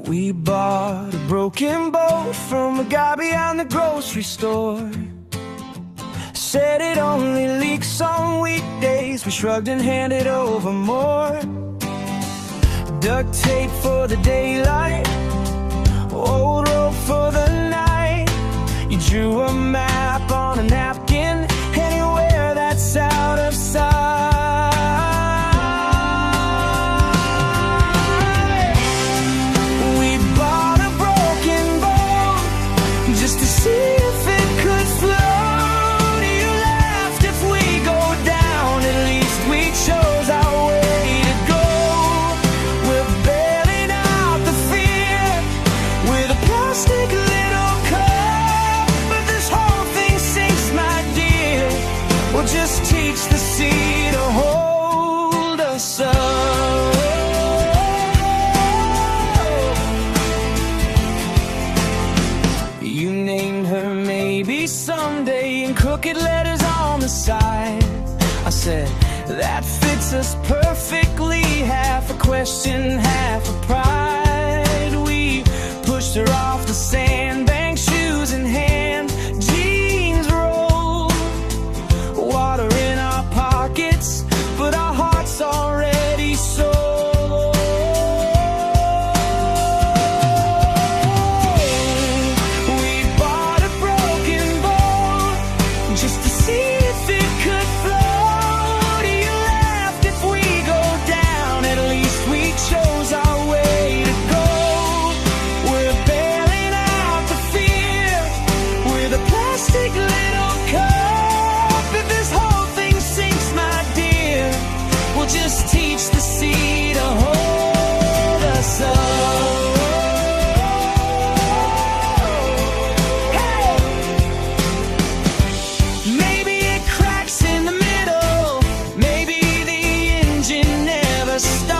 We bought a broken boat from a guy behind the grocery store. Said it only leaks on weekdays. We shrugged and handed over more. Duct tape for the daylight, old rope for the night. You drew a map on a napkin, anywhere that's out of sight. We bought a broken boat just to see if it could float. You laughed, if we go down, at least we chose our way to go. We're bailing out the fear with a plastic little cup, but this whole thing sinks, my dear. We'll just teach the sea to hold us up. You named her maybe someday in crooked letters on the side. I said, that fits us perfectly. Half a question, half a pride. We pushed her off the sandbank, shoes in hand, jeans rolled, water in our pockets, but our hearts already sold. We bought a broken boat just to see if it could float. You laughed, if we go down, at least we chose our way to go. We're bailing out the fear with a plastic little cup. If this whole thing sinks, my dear, we'll just teach the sea to hold us up. Hey! Maybe it cracks in the middle, maybe the engine never starts.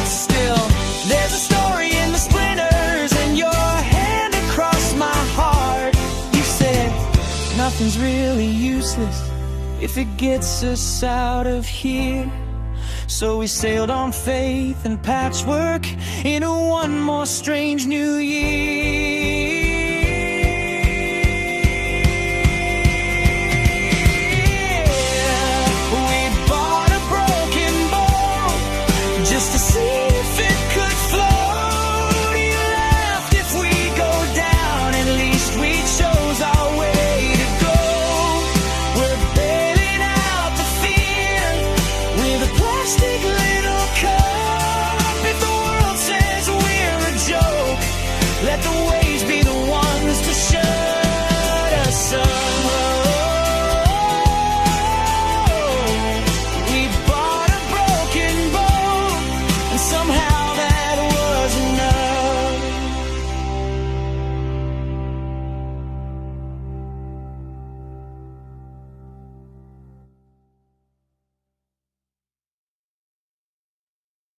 Still, there's a story in the splinters and your hand across my heart. You said, nothing's really useless if it gets us out of here. So we sailed on faith and patchwork into one more strange new year. We bought a broken boat just to see if it could float. You laughed, if we go down, at least we chose our way to go. We're bailing out the fear with a plastic